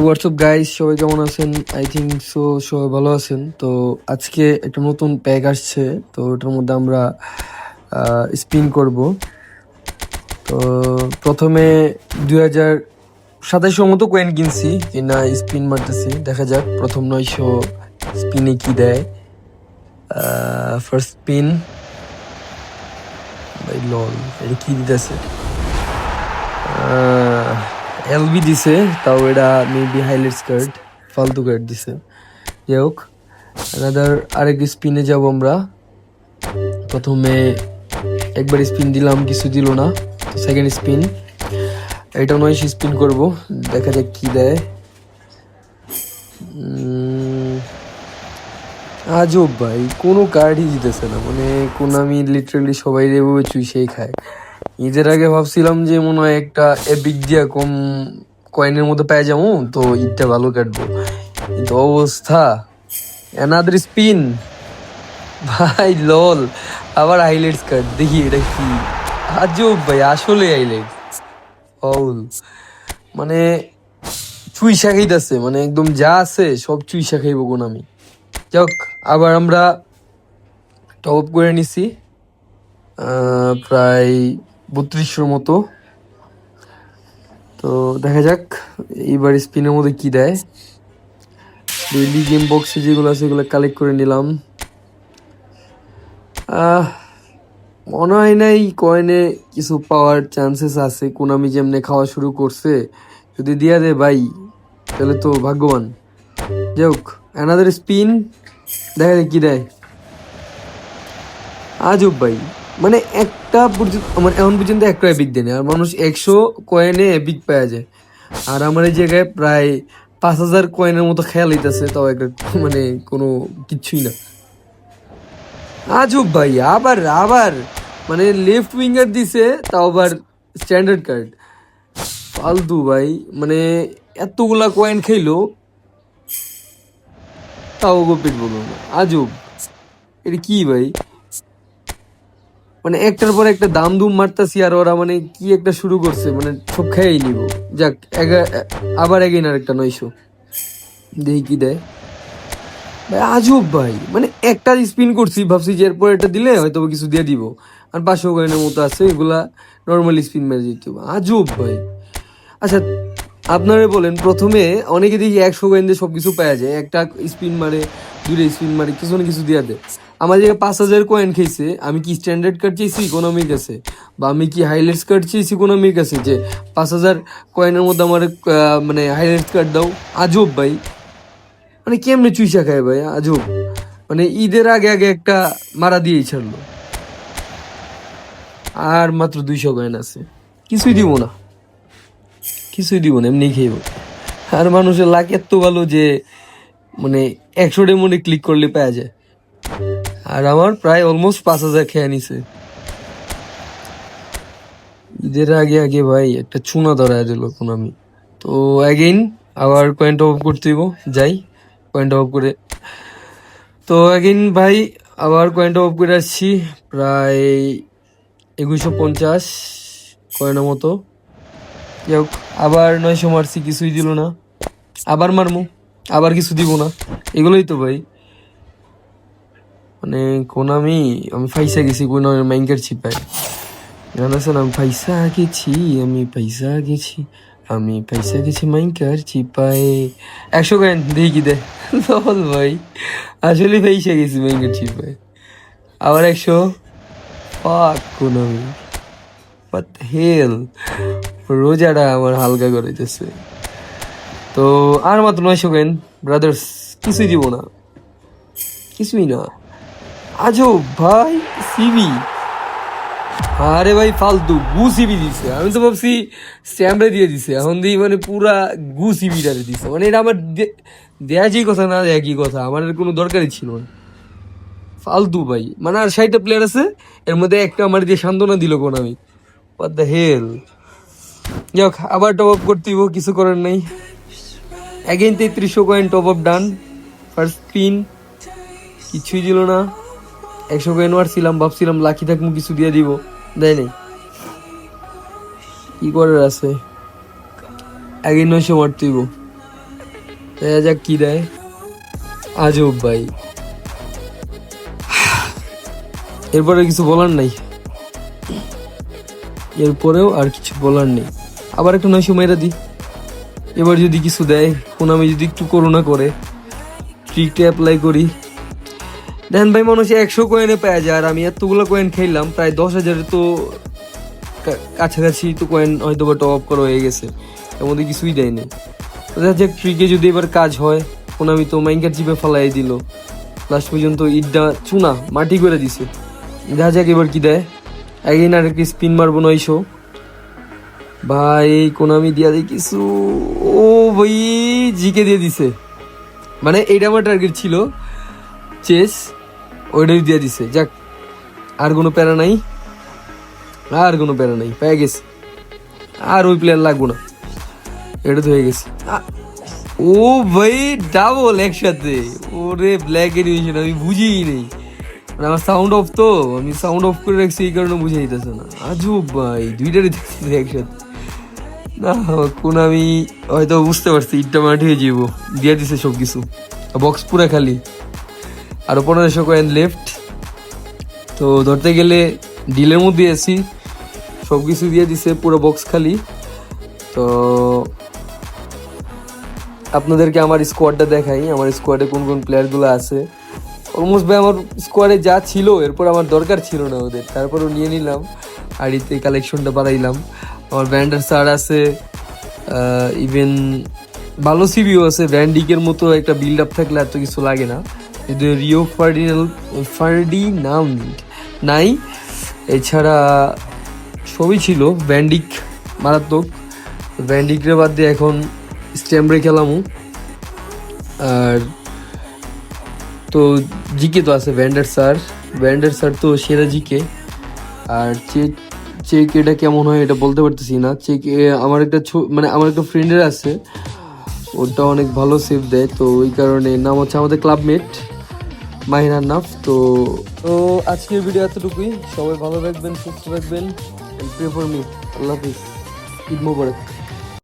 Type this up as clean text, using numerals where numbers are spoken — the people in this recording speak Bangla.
হোয়াটসঅ্যাপ গাইস, সবাই কেমন আছেন? আই থিঙ্ক সো সবাই ভালো আছেন। তো আজকে একটা নতুন প্যাক আসছে, তো ওটার মধ্যে আমরা স্পিন করব। তো প্রথমে 2027 মতো কয়েন কিনছি, কিনা স্পিন মারতেছি। দেখা যাক প্রথম 900 স্পিনে কি দেয়। ফার্স্ট স্পিন, ভাই লল, এটা কি দিতেছে? এলবি দিছে, তাও এটা মেবি হাইলাইটস কার্ড, ফালতু কার্ড দিছে। যাই হোক, আরেক স্পিনে যাব আমরা। প্রথমে একবার স্পিন দিলাম, কিছু দিল না। সেকেন্ড স্পিন, এটা 9 স্পিন করব, দেখা যাক কি দেয়। আজব ভাই, কোনো কার্ডই দিতেছে না। মানে আমি লিটারালি সবাই এভাবে চুইসেই খায়। ঈদের আগে ভাবছিলাম যে মনে হয় একটা এপিক দিয়া কম কয়েনের মতো পেয়ে যাবো, তো ঈদটা ভালো কাটবো। কিন্তু অবস্থা, অ্যানাদার স্পিন, ভাই লল, আবার হাইলাইটস কার্ড। দেখি এটা কি, আজব ভাই, আসলে হাইলাইটস ফাউল। মানে চুইসা খাইতেছে, মানে একদম যা আছে সব চুইসা খাইবো কোন আমি। যাক, আবার আমরা টপ আপ করে নিছি প্রায় 3200 মতো। তো দেখা যাক এইবার স্পিনের মধ্যে কি দেয়। ডেইলি গেম বক্সে যেগুলো আছে সেগুলো কালেক্ট করে নিলাম। মনে হয় নাই কয়েনে কিছু পাওয়ার চান্সেস আছে। কোনামি যেমনে খাওয়া শুরু করছে, যদি দিয়া দে ভাই তাহলে তো ভাগ্যবান। যাই হোক, অ্যানাদার স্পিন, দেখা যায় কি দেয়। আজব ভাই, মানে একটা পর্যন্ত আমার এখন পর্যন্ত একটা এপিক দেয়নি, আর মানুষ 100 কয়েনে এপিক পাওয়া যায়। আর আমার এই জায়গায় প্রায় 5000 কয়েনের মতো খেয়াল হইতেছে, তাও একটা মানে কোনো কিচ্ছুই না। আজব ভাই, আবার আবার মানে লেফট উইঙ্গার দিছে, তাও আবার স্ট্যান্ডার্ড কার্ড। ফালতু ভাই, মানে এতগুলা কয়েন খাইলো, তাও গোপিত বলবো না। আজব, এটা কি ভাই? মানে একটার পর একটা দাম দুম মারতাছি, আর ওরা মানে কি একটা শুরু করছে, মানে সব খেয়েই নিব। যাক, আবার এগেইন আর একটা 900, দেখি কি দেয়। ভাই আজব ভাই, মানে একটা স্পিন করছি, ভাবছি যে এরপর এটা দিলে হয়তো কিছু দিয়ে দিব। আর 500 কয়েনের মতো আছে, এগুলা নর্মালি স্পিন মেরে দিতে হবে। আজব ভাই। আচ্ছা, আপনারা বলেন, প্রথমে অনেকে দেখি 100 কয়েন দিয়ে সবকিছু পাওয়া যায়, একটা স্পিন মারে, দুইটা স্পিন মারে, কিছু না কিছু দিয়ে দেয়। আমার জায়গায় 5000 কয়েন খেয়েছে, আমি কি স্ট্যান্ডার্ড কার্ড চেয়েছি ইকোনমির কাছে, বা আমি কি হাইলাইটস কার্ড চেয়েছি ইকোনমির কাছে যে 5000 কয়েনের মধ্যে আমার মানে হাইলাইটস কার্ড দাও? আজব ভাই, মানে কেমনে চুইসা খায় ভাই, আজব। মানে ঈদের আগে আগে একটা মারা দিয়েই ছাড়লো, আর মাত্র 200 কয়েন আছে। কিছুই দিব না, কিছুই দিব না, এমনি খেয়েব। আর মানুষের লাক এত ভালো যে মানে 100 ডেমনে ক্লিক করলে পাওয়া যায়, আর আমার প্রায় অলমোস্ট 5000 খেয়ে নিছে ঈদের আগে আগে। ভাই একটা চুনা ধরায় দিল কোন আমি। তো অ্যাগেইন আবার কয়েন টপ আপ করতে দিব, যাই কয়েন টপ আপ করে। তো অ্যাগেইন ভাই আবার কয়েন টপ আপ করে আসছি, প্রায় 2150 কয়েনের মতো। যাই হোক, আবার 900 মারছি, কিছুই দিল না। আবার মারমু, আবার কিছু দিব না। এগুলোই তো ভাই, মানে আমি ফাইসা গেছি কোন মাইঙ্কার ছিপায়। গান আছে না, আমি পয়সা গেছি, আমি পয়সা গেছি মাইঙ্কার চিপায়। 100 কয়েন দেখি কি দেয়। বল ভাই, আসলে পয়সা গেছি মাইঙ্কার চিপায়। আবার 100, পাক কোন আমি, what the hell? রোজাটা আমার হালকা করাইতেছে। তো আর মাত্র 900 কয়েন ব্রাদার্স, কিছুই দিব না, কিছুই না। আজব ভাই, সিবি, আরে ভাই ফালতু গু সিবি দিছে। আমি তো ভাবছি স্ট্যাম্পে দিয়ে দিছে, এখন দিই মানে পুরা গু সিবিটারে দিছে। মানে এটা আমার দেয়া যেই কথা না দেয়া কি কথা, আমার এর কোনো দরকারই ছিল না। ফালতু ভাই, মানে আর 60টা প্লেয়ার আছে, এর মধ্যে একটা আমার দিয়ে সান্ত্বনা দিল কোন আমি, হোয়াট দ্য হেল। যাক, আবার টপ আপ করতে হইব, কিছু করার নাই। অ্যাগেইন 3300 কয়েন টপ আপ ডান। ফার্স্ট স্পিন, কিছুই দিল না। 100 কয়েন মারছিলাম, ভাবছিলাম লাকি থাকবো কিছু দিয়ে দিব, দেয় নাই। কি করার আছে, আগে 900 মারতেইব। দেখা যাক কি দেয়। আজব ভাই, এরপরে কিছু বলার নাই, এরপরেও আর কিছু বলার নেই। আবার একটা 900 মেয়েরা দিই, এবার যদি কিছু দেয়, আমি যদি একটু করোনা করে ট্রিকটা অ্যাপ্লাই করি। দেখেন ভাই, মানুষ 100 কয়েনে পাওয়া যায়, আর আমি এতগুলো কয়েন খেললাম, প্রায় 10,000 তো কাছাকাছি তো কয়েন হয়তো বা টপ আপ করা হয়ে গেছে, এর মধ্যে কিছুই দেয়নি। দেখা যাক ট্রিকে যদি এবার কাজ হয়। আমি তো মাইনকার চিপে ফালাই দিল, লাস্ট পর্যন্ত ইটটা চুনা মাটি করে দিছে। দেখা যাক এবার কি দেয়। একদিন আর একটি স্পিন মারবো 900। ভাই আমি দিয়া দিই কিছু। ও ভাই, জিকে দিয়ে দিছে, মানে এইটা আমার টার্গেট ছিল, চেস, ওইটাই দিয়ে দিছে। যাক, আর কোনো প্যারা নাই, আর কোনো প্যারা নাই, পেয়ে গেছে, আর ওই প্লেয়ার লাগবো না, এটা তো হয়ে গেছে। ও ভাই, ডাবল একসাথে, ওরে ব্ল্যাক এনিমেশন, আমি বুঝিই নেই, মানে আমার সাউন্ড অফ, তো আমি সাউন্ড অফ করে রাখছি, এই কারণে বুঝে যেতেছে না। আজব ভাই, দুইটারই দেখতেছি একসাথে। না, আমি হয়তো বুঝতে পারছি, ইটটা মাটি হয়ে যাবো, দিয়ে দিছে সব কিছু, বক্স পুরা খালি, আরো 1500 কয়েন লেফট। তো ধরতে গেলে ডিলের মধ্যে আছি, সব কিছু দিয়ে দিছে, পুরো বক্স খালি। তো আপনাদেরকে আমার স্কোয়াডটা দেখাই, আমার স্কোয়াডে কোন কোন প্লেয়ারগুলো আছে। অলমোস্ট ভাই আমার স্কোয়াডে যা ছিল, এরপর আমার দরকার ছিল না ওদের, তারপরও নিয়ে নিলাম, আইডিতে কালেকশনটা বাড়াইলাম। আমার ব্যান্ডার স্যার আছে, ইভেন ভালো সিবিও আছে, ভ্যান্ডিকের মতো একটা বিল্ড আপ থাকলে এত কিছু লাগে না। কিন্তু রিও ফার্ডিনান্ড নাই, এছাড়া সবই ছিল। ভ্যান্ডিক মারাত্মক, ভ্যান্ডিকরে বাদ দিয়ে এখন স্ট্যাম্বরে খেলামু। আর তো জিকে তো আছে, ভ্যান্ডার স্যার তো সেরা জিকে। আর চেক এটা কেমন হয় এটা বলতে পারতেছি না। চেক আমার একটা মানে আমার একটা ফ্রেন্ডের আছে, ওটা অনেক ভালো সেভ দেয়, তো ওই কারণে। নাম হচ্ছে আমাদের ক্লাবমেট মাহিন আন্নাফ। তো আজকের ভিডিও এতটুকুই, সবাই ভালো থাকবেন, সুস্থ থাকবেন, প্রে ফর মি। আল্লাহ হাফিজ, ঈদ মোবারক।